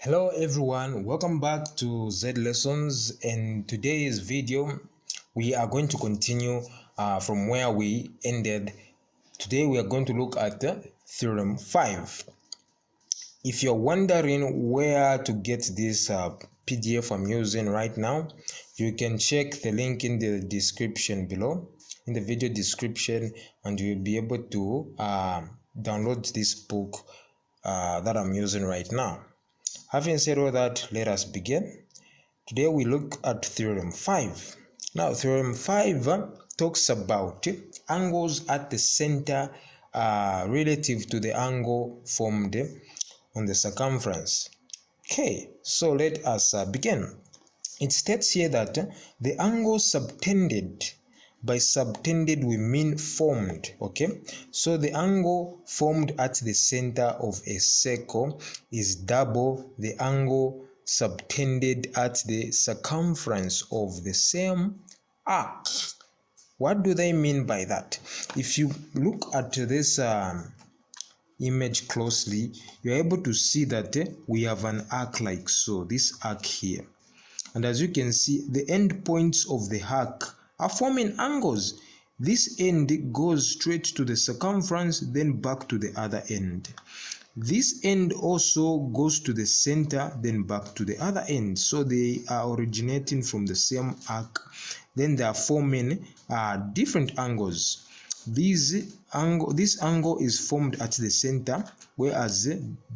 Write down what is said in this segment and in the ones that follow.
Hello everyone, welcome back to Z Lessons. In today's video we are going to continue from where we ended. Today we are going to look at theorem 5. If you're wondering where to get this PDF I'm using right now, you can check the link in the description below, in the video description, and you'll be able to download this book that I'm using right now. Having said all that, let us begin. Today we look at theorem 5. Now, theorem 5 talks about angles at the center relative to the angle formed on the circumference. Okay, so let us begin. It states here that the angle subtended, by subtended we mean formed, okay? So the angle formed at the center of a circle is double the angle subtended at the circumference of the same arc. What do they mean by that? If you look at this image closely, you're able to see that we have an arc like so, this arc here. And as you can see, the end points of the arc are forming angles. This end goes straight to the circumference, then back to the other end. This end also goes to the center, then back to the other end. So they are originating from the same arc. Then they are forming different angles. This angle is formed at the center, whereas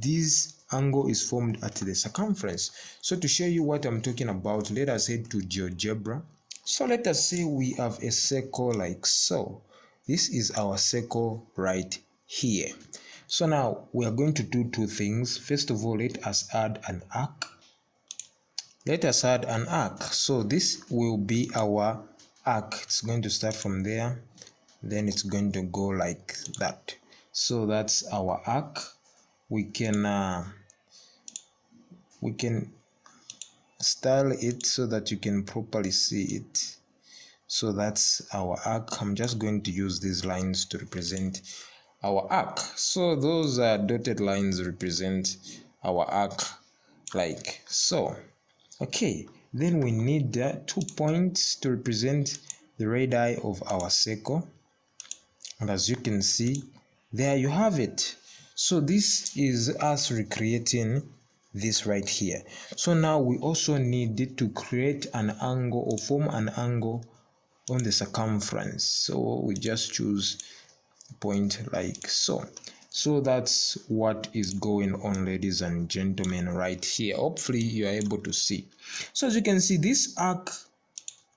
this angle is formed at the circumference. So to show you what I'm talking about, let us head to GeoGebra. So let us say we have a circle like so. This is our circle right here. So now we are going to do two things. First of all, let us add an arc. Let us add an arc. So this will be our arc. It's going to start from there, then it's going to go like that. So that's our arc. We can style it so that you can properly see it. So that's our arc. I'm just going to use these lines to represent our arc. So those dotted lines represent our arc like so. Okay, then we need 2 points to represent the radii of our circle. And as you can see, there you have it. So this is us recreating this right here. So now we also need to create an angle or form an angle on the circumference. So we just choose a point like so. So that's what is going on, ladies and gentlemen, right here. Hopefully you are able to see. So as you can see, this arc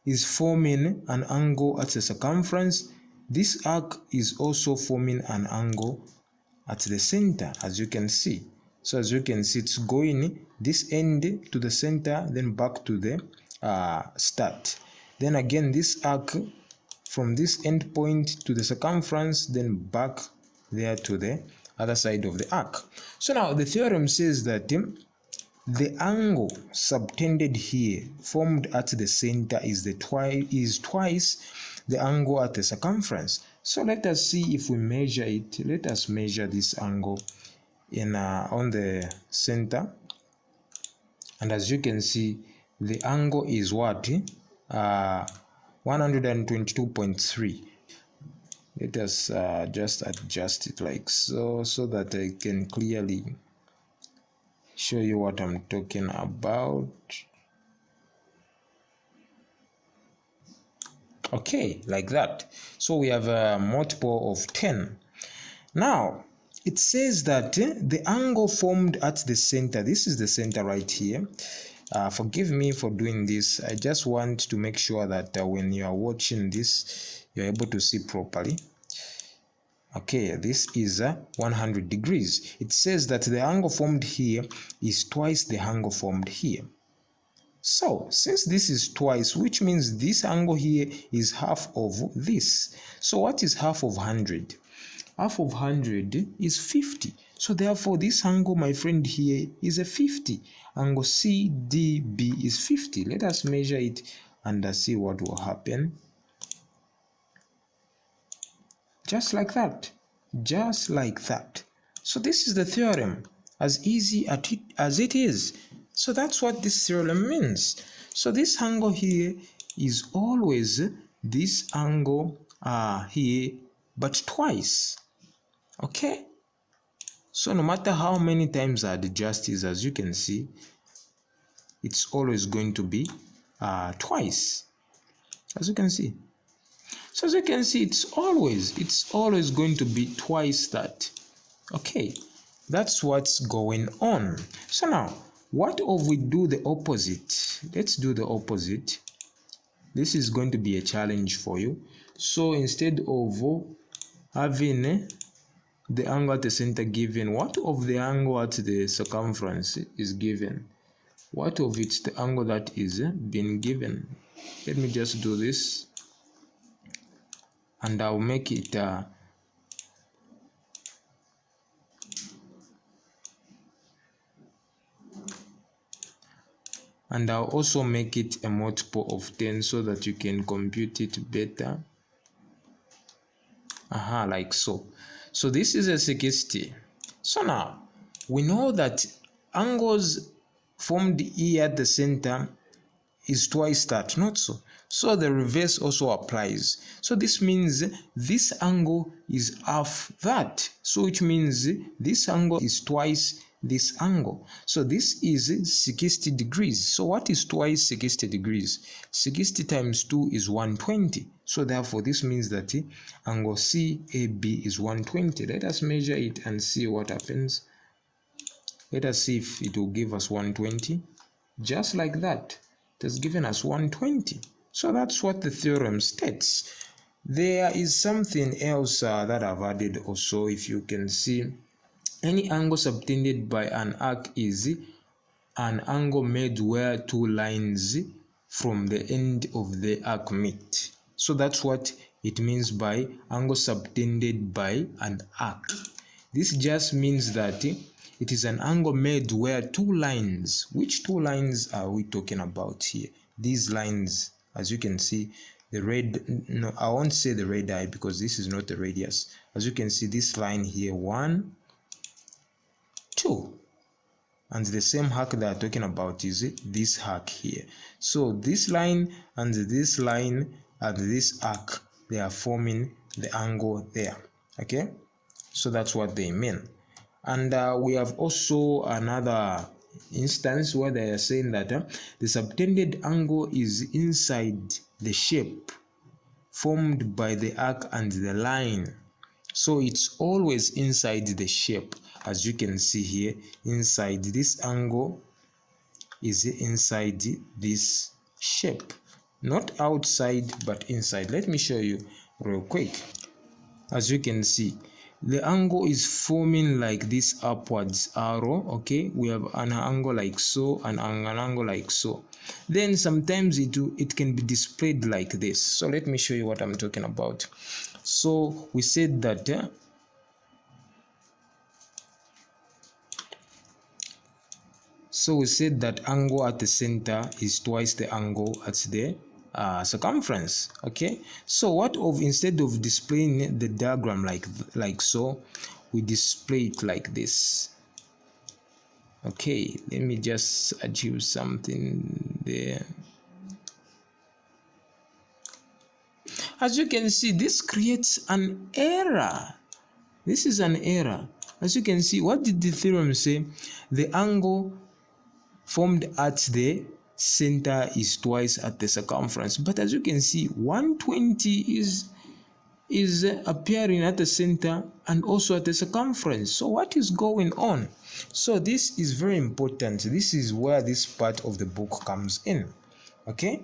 is forming an angle at the circumference. This arc is also forming an angle at the center, as you can see. So as you can see, it's going this end to the center, then back to the start. Then again, this arc from this end point to the circumference, then back there to the other side of the arc. So now the theorem says that the angle subtended here formed at the center is twice the angle at the circumference. So let us see if we measure it. Let us measure this angle in on the center, and as you can see, the angle is what 122.3. Let us just adjust it like so that I can clearly show you what I'm talking about. Okay, like that. So we have a multiple of 10. Now it says that the angle formed at the center, this is the center right here. Forgive me for doing this. I just want to make sure that when you are watching this, you're able to see properly. Okay, this is 100 degrees. It says that the angle formed here is twice the angle formed here. So since this is twice, which means this angle here is half of this. So what is half of 100? Half of 100 is 50. So therefore this angle, my friend, here is a 50. Angle CDB is 50. Let us measure it and see what will happen. Just like that. Just like that. So this is the theorem. as easy as it is. So that's what this theorem means. So this angle here is always this angle here, but twice. Okay? So no matter how many times I adjust this, as you can see, it's always going to be twice, as you can see. So as you can see, it's always going to be twice that. Okay, that's what's going on. So now, what if we do the opposite? Let's do the opposite. This is going to be a challenge for you. So instead of having the angle at the center given, what of the angle at the circumference is given? What of it's the angle that is being given? Let me just do this, and I'll make it and I'll also make it a multiple of 10 so that you can compute it better. Like so. So this is a 60. So now we know that angles formed here at the center is twice that, not so. So the reverse also applies. So this means this angle is half that. So it means this angle is twice this angle. So this is 60 degrees. So what is twice 60 degrees? 60 times 2 is 120. So therefore this means that angle CAB is 120. Let us measure it and see what happens. Let us see if it will give us 120. Just like that, it has given us 120. So that's what the theorem states. There is something else that I've added also. If you can see, any angle subtended by an arc is an angle made where two lines from the end of the arc meet. So that's what it means by angle subtended by an arc. This just means that it is an angle made where two lines. Which two lines are we talking about here? These lines, as you can see, the red, no, I won't say the red eye because this is not the radius. As you can see, this line here, 1, 2. And the same arc that I'm talking about is this arc here. So this line and this line and this arc, they are forming the angle there. Okay? So that's what they mean. And we have also another instance where they are saying that the subtended angle is inside the shape formed by the arc and the line. So it's always inside the shape. As you can see here, inside this angle is inside this shape. Not outside, but inside. Let me show you real quick. As you can see, the angle is forming like this upwards arrow. Okay, we have an angle like so and an angle like so. Then sometimes it can be displayed like this. So let me show you what I'm talking about. So we said that angle at the center is twice the angle at the circumference. Okay, so what of, instead of displaying the diagram like so, we display it like this. Okay, let me just achieve something there. As you can see, this creates an error. This is an error. As you can see, what did the theorem say? The angle formed at the center is twice at the circumference. But as you can see, 120 is appearing at the center and also at the circumference. So what is going on? So this is very important. This is where this part of the book comes in. Okay?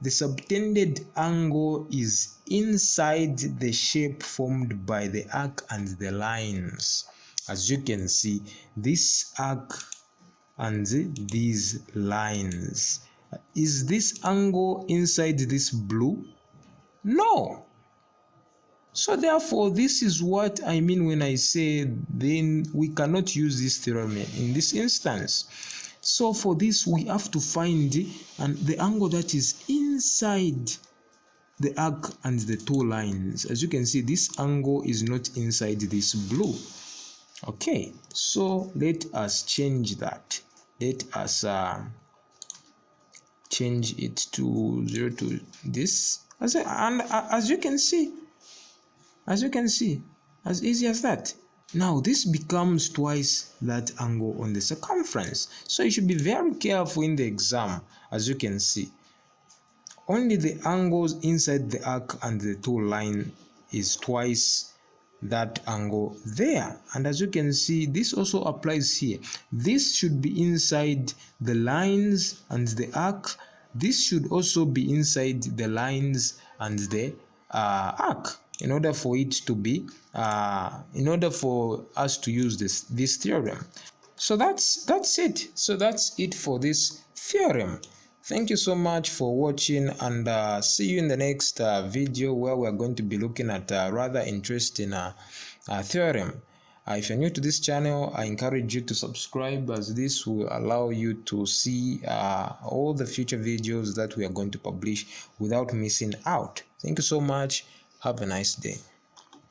The subtended angle is inside the shape formed by the arc and the lines. As you can see, this arc and these lines. Is this angle inside this blue? No. So therefore, this is what I mean when I say then we cannot use this theorem in this instance. So for this, we have to find the angle that is inside the arc and the two lines. As you can see, this angle is not inside this blue. Okay, so let us change that. Let us change it to 0 to this. And as you can see, as easy as that. Now this becomes twice that angle on the circumference. So you should be very careful in the exam. As you can see, only the angles inside the arc and the two line is twice that angle there. And as you can see, this also applies here. This should be inside the lines and the arc. This should also be inside the lines and the arc, in order for it to be in order for us to use this theorem. So that's it. So that's it for this theorem. Thank you so much for watching, and see you in the next video, where we're going to be looking at a rather interesting theorem. If you're new to this channel, I encourage you to subscribe, as this will allow you to see all the future videos that we are going to publish without missing out. Thank you so much. Have a nice day.